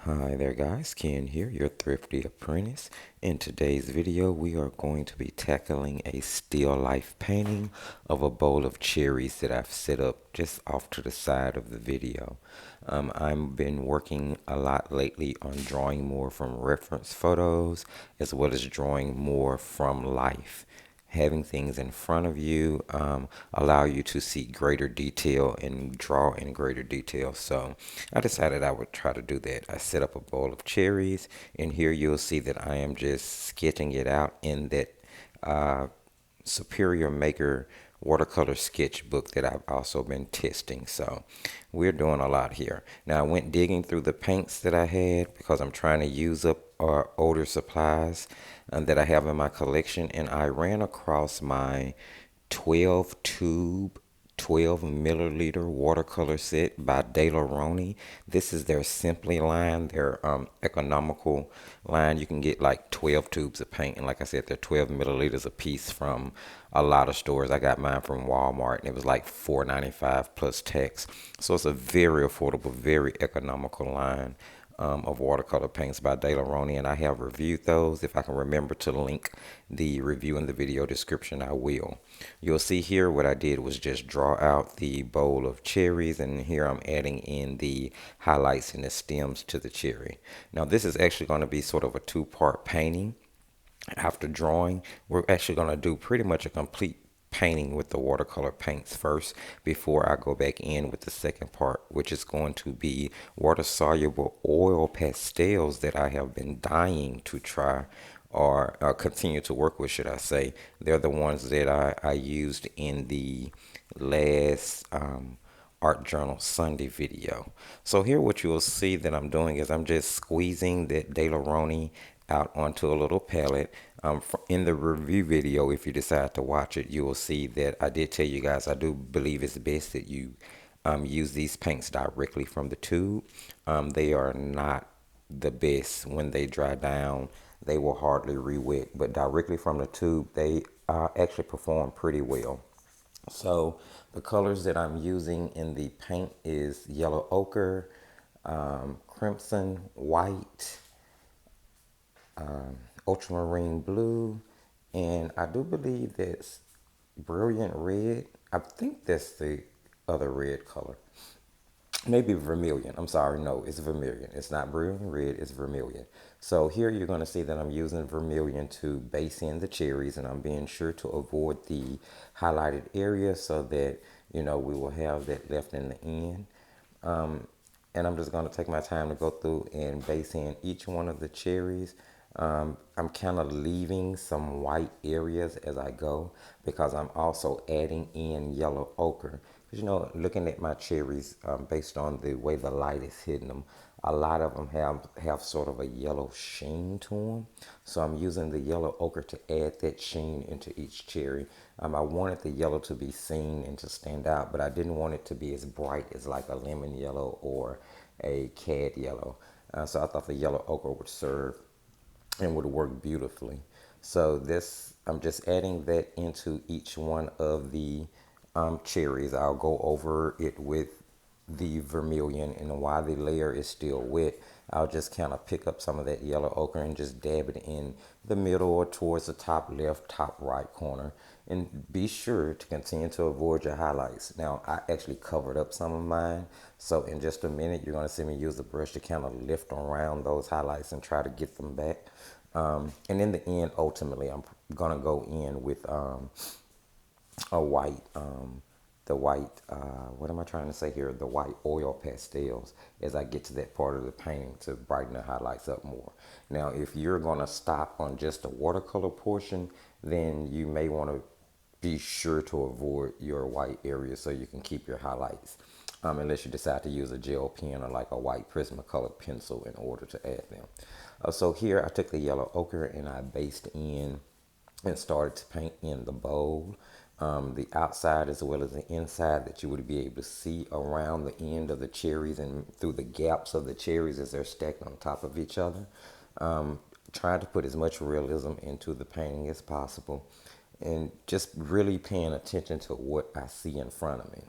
Hi there guys, Ken here, your thrifty apprentice. In today's video, we are going to be tackling a still life painting of a bowl of cherries that I've set up just off to the side of the video. I've been working a lot lately on drawing more from reference photos as well as drawing more from life. Having things in front of you allow you to see greater detail and draw in greater detail. So I decided I would try to do that. I set up a bowl of cherries, and here you'll see that I am just sketching it out in that uh, Superior Maker watercolor sketchbook that I've also been testing. So we're doing a lot here. Now I went digging through the paints that I had because I'm trying to use up older supplies that I have in my collection, and I ran across my 12 tube 12 milliliter watercolor set by Rowney. This is their Simply line, their economical line. You can get like 12 tubes of paint, and like I said, they're 12 milliliters a piece from a lot of stores. I got mine from Walmart, and it was like $4.95 plus tax. So it's a very affordable, very economical line of watercolor paints by Rowney, and I have reviewed those. If I can remember to link the review in the video description, I will. You'll see here what I did was just draw out the bowl of cherries, and here I'm adding in the highlights and the stems to the cherry. Now this is actually going to be sort of a two-part painting. After drawing, we're actually going to do pretty much a complete painting with the watercolor paints first before I go back in with the second part, which is going to be water soluble oil pastels that I have been dying to try or continue to work with, should I say. They're the ones that I used in the last Art Journal Sunday video. So here what you'll see that I'm doing is I'm just squeezing that Daleroni out onto a little palette. In the review video, if you decide to watch it, you will see that I did tell you guys I do believe it's best that you use these paints directly from the tube. They are not the best when they dry down. They will hardly re-wet, but directly from the tube, they actually perform pretty well. So the colors that I'm using in the paint is yellow ochre, crimson, white, ultramarine blue, and I do believe that's brilliant red. I think that's the other red color. Maybe vermilion. I'm sorry, no, it's vermilion. It's not brilliant red, it's vermilion. So here you're going to see that I'm using vermilion to base in the cherries, and I'm being sure to avoid the highlighted area so that, you know, we will have that left in the end. And I'm just going to take my time to go through and base in each one of the cherries. I'm kind of leaving some white areas as I go because I'm also adding in yellow ochre. Because, you know, looking at my cherries based on the way the light is hitting them, a lot of them have sort of a yellow sheen to them. So I'm using the yellow ochre to add that sheen into each cherry. I wanted the yellow to be seen and to stand out, but I didn't want it to be as bright as like a lemon yellow or a cad yellow. So I thought the yellow ochre would serve and would work beautifully. So this, I'm just adding that into each one of the cherries. I'll go over it with the vermilion, and while the layer is still wet, I'll just kind of pick up some of that yellow ochre and just dab it in the middle or towards the top left, top right corner. And be sure to continue to avoid your highlights. Now, I actually covered up some of mine, so in just a minute, you're going to see me use the brush to kind of lift around those highlights and try to get them back. And in the end, ultimately, I'm going to go in with a white, the white, what am I trying to say here? The white oil pastels as I get to that part of the painting to brighten the highlights up more. Now, if you're going to stop on just the watercolor portion, then you may want to be sure to avoid your white area so you can keep your highlights. Unless you decide to use a gel pen or like a white Prismacolor pencil in order to add them. So here I took the yellow ochre and I based in and started to paint in the bowl, the outside as well as the inside that you would be able to see around the end of the cherries and through the gaps of the cherries as they're stacked on top of each other. Trying to put as much realism into the painting as possible and just really paying attention to what I see in front of me.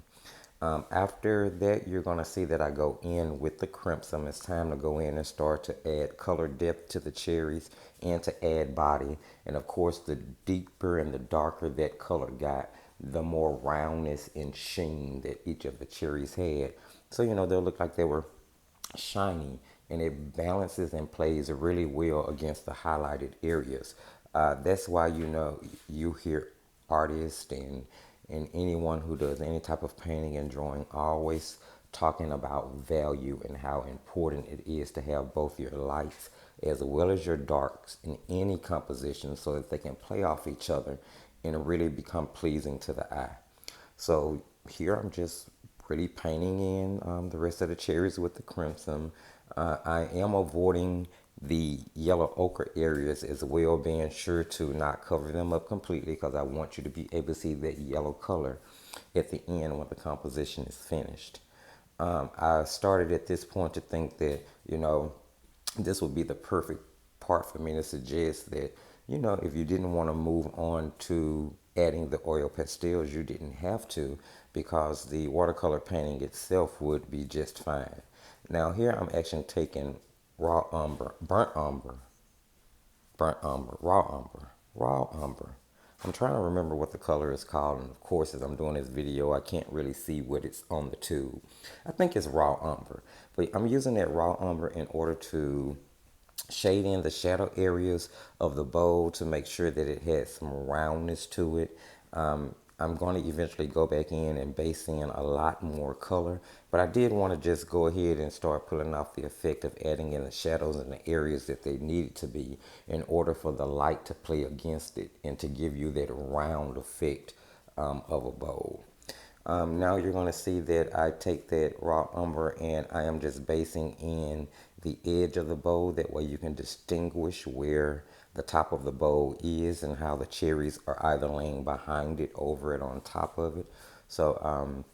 After that, you're going to see that I go in with the crimson. It's time to go in and start to add color depth to the cherries and to add body. And of course, the deeper and the darker that color got, the more roundness and sheen that each of the cherries had. So, they'll look like they were shiny, and it balances and plays really well against the highlighted areas. That's why you hear artists and anyone who does any type of painting and drawing always talking about value and how important it is to have both your lights as well as your darks in any composition so that they can play off each other and really become pleasing to the eye. So here I'm just really painting in the rest of the cherries with the crimson. I am avoiding the yellow ochre areas as well, being sure to not cover them up completely because I want you to be able to see that yellow color at the end when the composition is finished. I started at this point to think that, this would be the perfect part for me to suggest that, if you didn't want to move on to adding the oil pastels, you didn't have to, because the watercolor painting itself would be just fine. Now here I'm actually taking raw umber, raw umber. I'm trying to remember what the color is called, and of course, as I'm doing this video, I can't really see what it's on the tube. I think it's raw umber, but I'm using that raw umber in order to shade in the shadow areas of the bowl to make sure that it has some roundness to it. I'm going to eventually go back in and base in a lot more color, but I did want to just go ahead and start pulling off the effect of adding in the shadows in the areas that they needed to be in order for the light to play against it and to give you that round effect of a bowl. Now you're going to see that I take that raw umber and I am just basing in the edge of the bowl. That way you can distinguish where the top of the bowl is and how the cherries are either laying behind it, over it, on top of it. So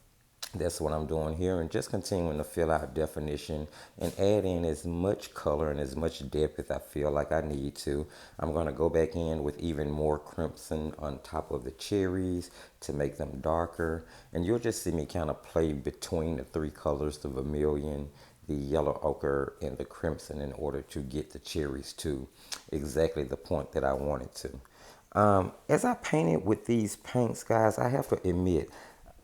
that's what I'm doing here, and just continuing to fill out definition and add in as much color and as much depth as I feel like I need to. I'm going to go back in with even more crimson on top of the cherries to make them darker, and you'll just see me kind of play between the three colors, the vermilion, the yellow ochre, and the crimson, in order to get the cherries to exactly the point that I wanted to. As I painted with these paints, guys, I have to admit,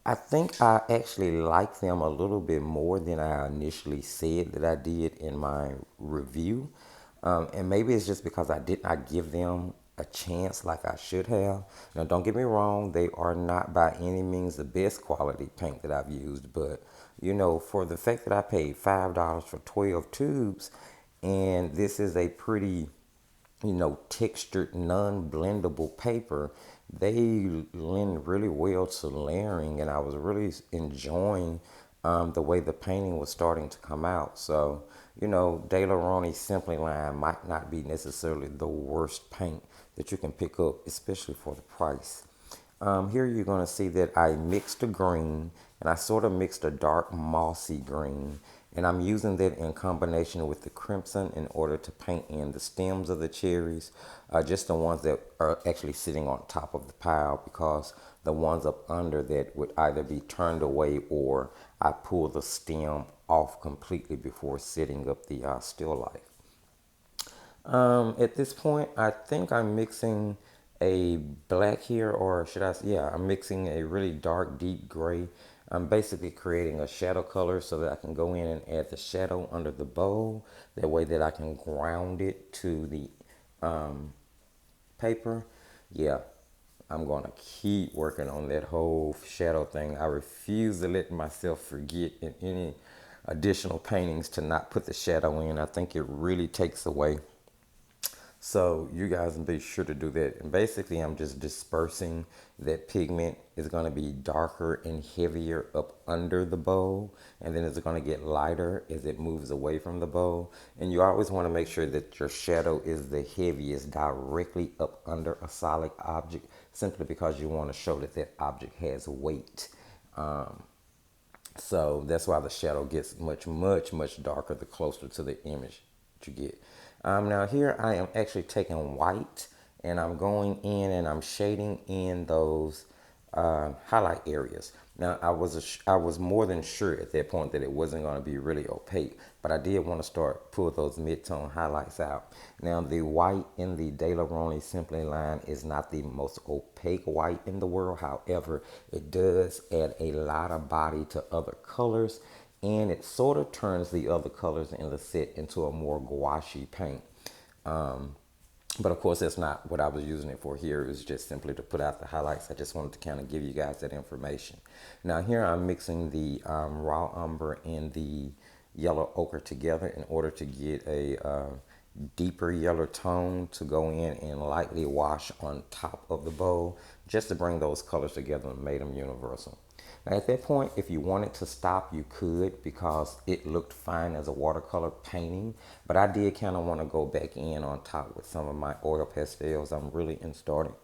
I think I actually like them a little bit more than I initially said that I did in my review. And maybe it's just because I did not give them a chance like I should have. Now, don't get me wrong, they are not by any means the best quality paint that I've used, but for the fact that I paid $5 for 12 tubes, and this is a pretty textured, non-blendable paper, they lend really well to layering, and I was really enjoying the way the painting was starting to come out. So, De La Rowney Simply line might not be necessarily the worst paint that you can pick up, especially for the price. Here you're going to see that I mixed a green, and I sort of mixed a dark mossy green, and I'm using that in combination with the crimson in order to paint in the stems of the cherries, just the ones that are actually sitting on top of the pile, because the ones up under that would either be turned away or I pull the stem off completely before setting up the still life. At this point, I think I'm mixing a black here, or should I say, yeah, I'm mixing a really dark, deep gray. I'm basically creating a shadow color so that I can go in and add the shadow under the bowl. That way that I can ground it to the paper. Yeah, I'm going to keep working on that whole shadow thing. I refuse to let myself forget in any additional paintings to not put the shadow in. I think it really takes away. So you guys be sure to do that. And basically I'm just dispersing that pigment. Is going to be darker and heavier up under the bowl, and then it's going to get lighter as it moves away from the bowl. And you always want to make sure that your shadow is the heaviest directly up under a solid object, simply because you want to show that that object has weight. So that's why the shadow gets much, much, much darker the closer to the image that you get. Now here I am actually taking white, and I'm going in and I'm shading in those highlight areas. Now I was more than sure at that point that it wasn't going to be really opaque, but I did want to start pull those mid-tone highlights out. Now the white in the De La Rowney Simply line is not the most opaque white in the world. However, it does add a lot of body to other colors, and it sort of turns the other colors in the set into a more gouache paint. But of course, that's not what I was using it for here. It was just simply to put out the highlights. I just wanted to kind of give you guys that information. Now here I'm mixing the raw umber and the yellow ochre together in order to get a deeper yellow tone to go in and lightly wash on top of the bowl, just to bring those colors together and make them universal. Now at that point, if you wanted to stop, you could, because it looked fine as a watercolor painting. But I did kind of want to go back in on top with some of my oil pastels. I'm really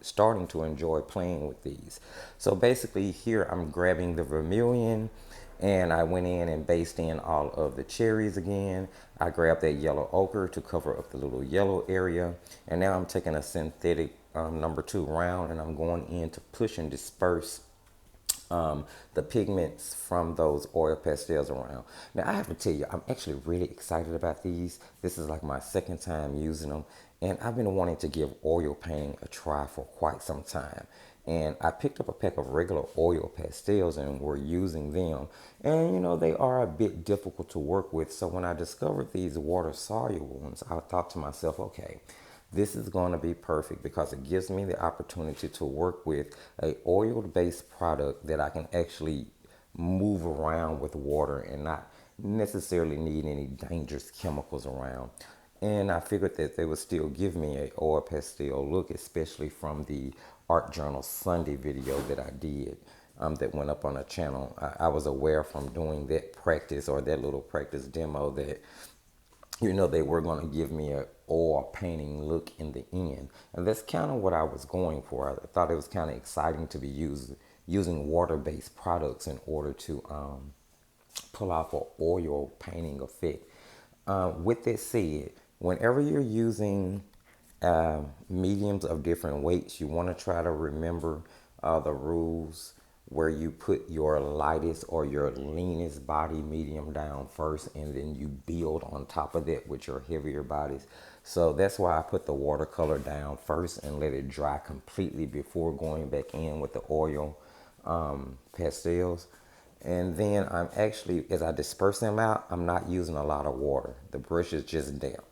starting to enjoy playing with these. So basically here I'm grabbing the vermilion, and I went in and based in all of the cherries again. I grabbed that yellow ochre to cover up the little yellow area. And now I'm taking a synthetic number 2 round, and I'm going in to push and disperse the pigments from those oil pastels around. Now I have to tell you, I'm actually really excited about these. This is like my second time using them, and I've been wanting to give oil painting a try for quite some time. And I picked up a pack of regular oil pastels and we're using them. And you know, they are a bit difficult to work with. So when I discovered these water soluble ones, I thought to myself, okay, this is going to be perfect because it gives me the opportunity to work with a oil-based product that I can actually move around with water and not necessarily need any dangerous chemicals around. And I figured that they would still give me a oil pastel look, especially from the Art Journal Sunday video that I did that went up on a channel. I was aware from doing that practice or that little practice demo that, you know, they were going to give me a oil painting look in the end. And that's kind of what I was going for. I thought it was kind of exciting to be using water-based products in order to pull off an oil painting effect. With that said, whenever you're using mediums of different weights, you want to try to remember the rules where you put your lightest or your leanest body medium down first, and then you build on top of that with your heavier bodies. So that's why I put the watercolor down first and let it dry completely before going back in with the oil pastels. And then I'm actually, as I disperse them out, I'm not using a lot of water. The brush is just damp,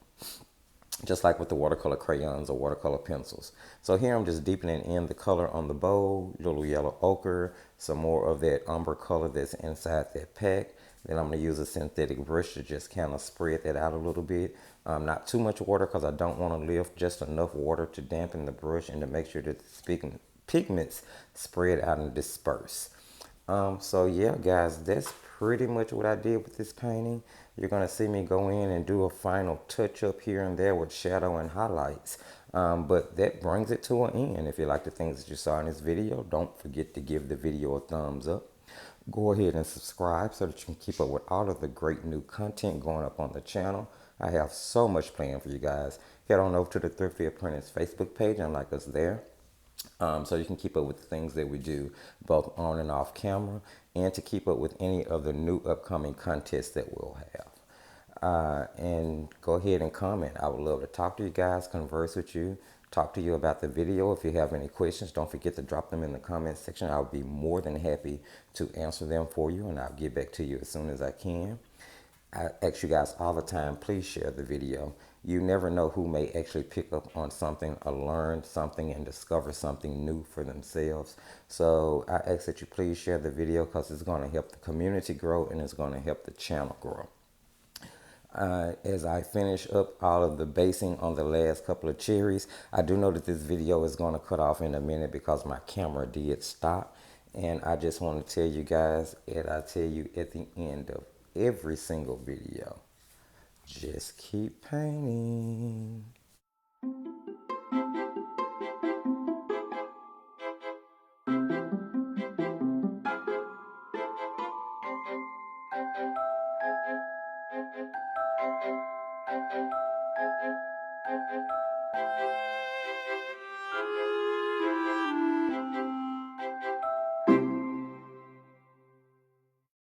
just like with the watercolor crayons or watercolor pencils. So here I'm just deepening in the color on the bowl, little yellow ochre, some more of that umber color that's inside that pack. Then I'm going to use a synthetic brush to just kind of spread that out a little bit. Not too much water because I don't want to lift, just enough water to dampen the brush and to make sure that the pigments spread out and disperse. So yeah, guys, that's pretty much what I did with this painting. You're going to see me go in and do a final touch up here and there with shadow and highlights. But that brings it to an end. If you like the things that you saw in this video, don't forget to give the video a thumbs up. Go ahead and subscribe so that you can keep up with all of the great new content going up on the channel. I have so much planned for you guys. Head on over to the Thrifty Apprentice Facebook page and like us there. So you can keep up with the things that we do both on and off camera, and to keep up with any of the new upcoming contests that we'll have. And go ahead and comment. I would love to talk to you guys, converse with you, talk to you about the video. If you have any questions, don't forget to drop them in the comment section. I'll be more than happy to answer them for you, and I'll get back to you as soon as I can. I ask you guys all the time, please share the video. You never know who may actually pick up on something or learn something and discover something new for themselves. So I ask that you please share the video because it's going to help the community grow and it's going to help the channel grow. As I finish up all of the basing on the last couple of cherries, I do know that this video is going to cut off in a minute because my camera did stop. And I just want to tell you guys, and I tell you at the end of every single video, just keep painting.